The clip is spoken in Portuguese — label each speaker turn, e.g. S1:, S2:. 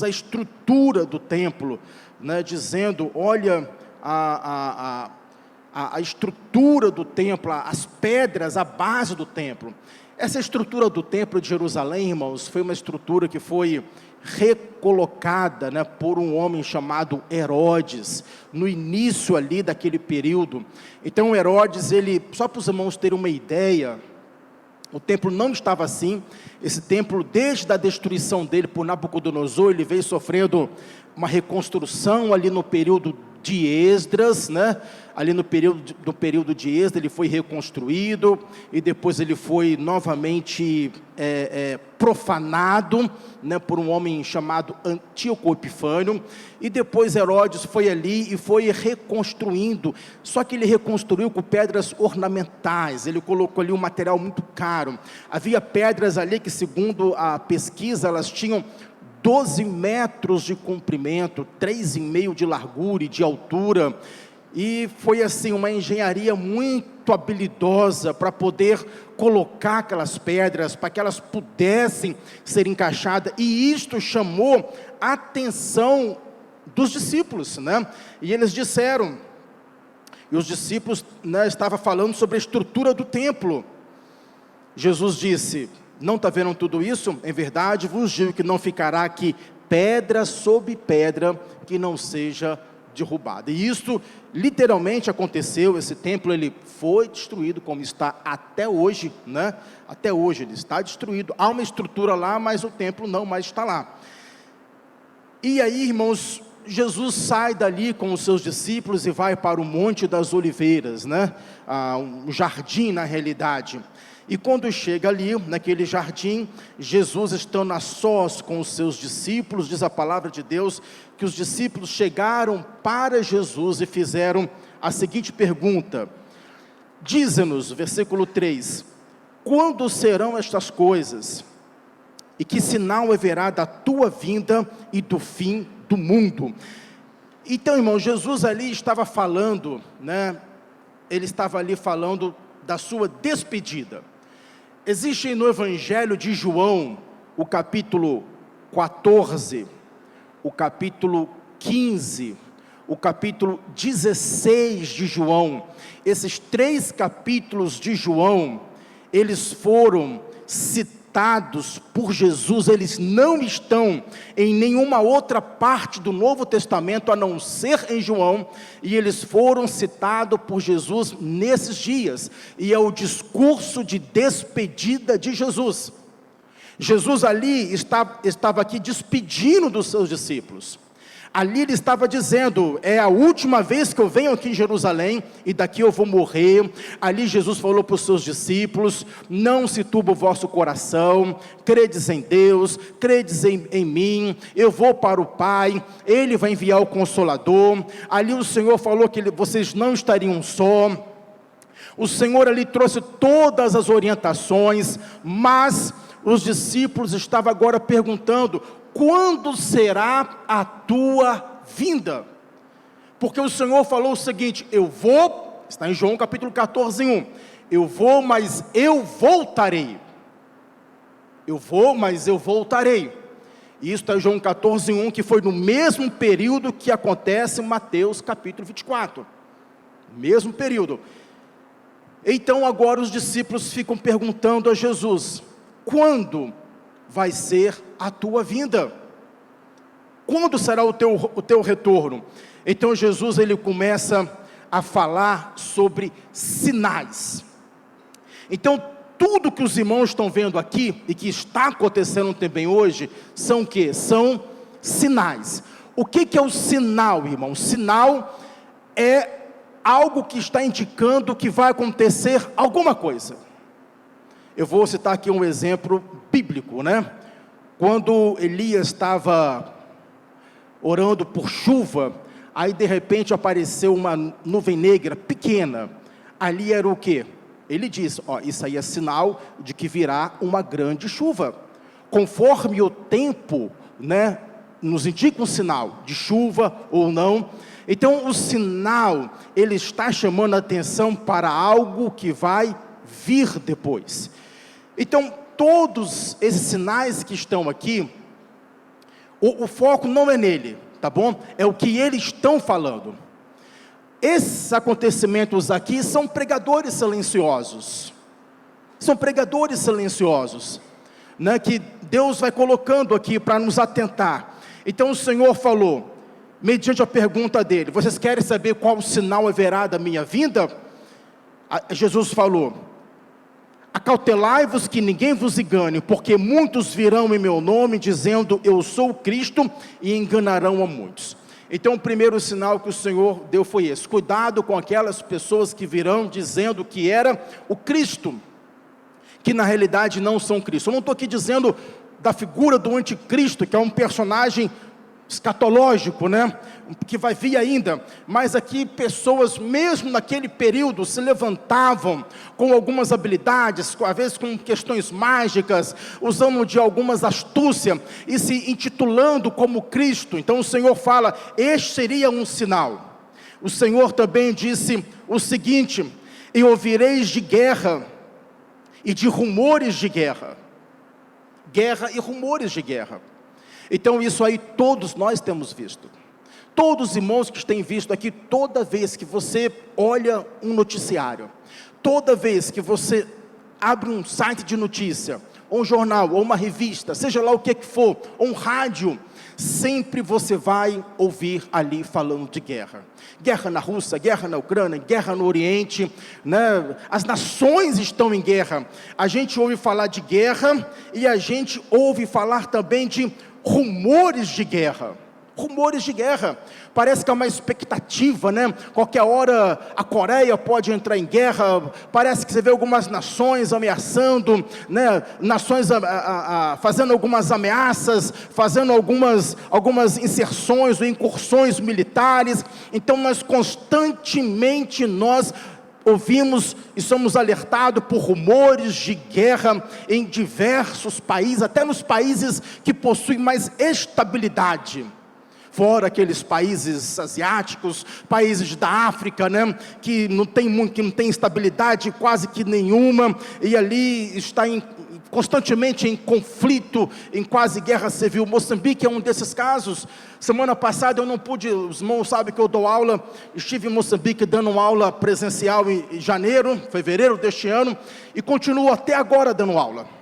S1: a estrutura do templo, né, dizendo, olha a estrutura do templo, as pedras, a base do templo. Essa estrutura do templo de Jerusalém, irmãos, foi uma estrutura que foi recolocada, né, por um homem chamado Herodes, no início ali daquele período. Então Herodes, só para os irmãos terem uma ideia, o templo não estava assim. Esse templo, desde a destruição dele por Nabucodonosor, ele veio sofrendo uma reconstrução ali no período de Esdras, né? Ali no período de Esdras ele foi reconstruído, e depois ele foi novamente profanado, né, por um homem chamado Antíoco Epifânio, e depois Herodes foi ali e foi reconstruindo, só que ele reconstruiu com pedras ornamentais, ele colocou ali um material muito caro. Havia pedras ali que, segundo a pesquisa, elas tinham 12 metros de comprimento, 3,5 de largura e de altura, e foi assim uma engenharia muito habilidosa para poder colocar aquelas pedras, para que elas pudessem ser encaixadas, e isto chamou a atenção dos discípulos, né? E eles disseram, e os discípulos, né, estavam falando sobre a estrutura do templo. Jesus disse: não está vendo tudo isso? Em verdade vos digo que não ficará aqui pedra sobre pedra que não seja derrubada. E isso literalmente aconteceu. Esse templo ele foi destruído, como está até hoje, né? Até hoje ele está destruído. Há uma estrutura lá, mas o templo não mais está lá. E aí, irmãos, Jesus sai dali com os seus discípulos e vai para o Monte das Oliveiras, né? Um jardim, na realidade. E quando chega ali, naquele jardim, Jesus, estando a sós com os seus discípulos, diz a palavra de Deus, que os discípulos chegaram para Jesus e fizeram a seguinte pergunta: dize-nos, versículo 3, quando serão estas coisas? E que sinal haverá da tua vinda e do fim do mundo? Então, irmão, Jesus ali estava falando, né? Ele estava ali falando da sua despedida. Existe no Evangelho de João, o capítulo 14, o capítulo 15, o capítulo 16 de João. Esses 3 capítulos de João, eles foram citados por Jesus, eles não estão em nenhuma outra parte do Novo Testamento, a não ser em João, e eles foram citados por Jesus nesses dias, e é o discurso de despedida de Jesus. Jesus ali estava aqui despedindo dos seus discípulos. Ali ele estava dizendo: é a última vez que eu venho aqui em Jerusalém, e daqui eu vou morrer. Ali Jesus falou para os seus discípulos: não se turbe o vosso coração, credes em Deus, credes em mim, eu vou para o Pai, Ele vai enviar o Consolador. Ali o Senhor falou que vocês não estariam só. O Senhor ali trouxe todas as orientações, mas os discípulos estavam agora perguntando: quando será a tua vinda? Porque o Senhor falou o seguinte: eu vou, está em João capítulo 14, 1, eu vou, mas eu voltarei. Eu vou, mas eu voltarei. E isso está em João 14, 1, que foi no mesmo período que acontece em Mateus capítulo 24. Mesmo período. Então agora os discípulos ficam perguntando a Jesus: quando vai ser a tua vinda? Quando será o teu retorno? Então Jesus ele começa a falar sobre sinais. Então tudo que os irmãos estão vendo aqui, e que está acontecendo também hoje, são o quê? São sinais. O que é o sinal, irmão? Sinal é algo que está indicando que vai acontecer alguma coisa. Eu vou citar aqui um exemplo bíblico, né? Quando Elias estava orando por chuva, aí de repente apareceu uma nuvem negra pequena. Ali era o quê? Ele diz: ó, isso aí é sinal de que virá uma grande chuva. Conforme o tempo, né, nos indica um sinal de chuva ou não. Então o sinal, ele está chamando a atenção para algo que vai vir depois. Então todos esses sinais que estão aqui, O foco não é nele, tá bom? É o que eles estão falando. Esses acontecimentos aqui são pregadores silenciosos. São pregadores silenciosos, né, que Deus vai colocando aqui para nos atentar. Então o Senhor falou, mediante a pergunta dele: vocês querem saber qual sinal haverá da minha vinda? Jesus falou: acautelai-vos que ninguém vos engane, porque muitos virão em meu nome, dizendo eu sou o Cristo, e enganarão a muitos. Então o primeiro sinal que o Senhor deu foi esse: cuidado com aquelas pessoas que virão dizendo que era o Cristo, que na realidade não são Cristo. Eu não estou aqui dizendo da figura do anticristo, que é um personagem escatológico, né, que vai vir ainda, mas aqui pessoas mesmo naquele período se levantavam com algumas habilidades, às vezes com questões mágicas, usando de algumas astúcias, e se intitulando como Cristo. Então o Senhor fala, este seria um sinal. O Senhor também disse o seguinte: e ouvireis de guerra, e de rumores de guerra. Guerra e rumores de guerra. Então isso aí todos nós temos visto. Todos os irmãos que têm visto aqui, toda vez que você olha um noticiário, toda vez que você abre um site de notícia, ou um jornal, ou uma revista, seja lá o que for, ou um rádio, sempre você vai ouvir ali falando de guerra. Guerra na Rússia, guerra na Ucrânia, guerra no Oriente, né? As nações estão em guerra. A gente ouve falar de guerra, e a gente ouve falar também de rumores de guerra. Rumores de guerra, parece que é uma expectativa, né? Qualquer hora a Coreia pode entrar em guerra, parece que você vê algumas nações ameaçando, né? Nações fazendo algumas ameaças, fazendo algumas inserções ou incursões militares. Então constantemente nós ouvimos e somos alertados por rumores de guerra em diversos países, até nos países que possuem mais estabilidade. Fora aqueles países asiáticos, países da África, né, que não tem estabilidade quase que nenhuma, e ali está constantemente em conflito, em quase guerra civil. Moçambique é um desses casos. Semana passada eu não pude, os irmãos sabem que eu dou aula, estive em Moçambique dando uma aula presencial em fevereiro deste ano, e continuo até agora dando aula.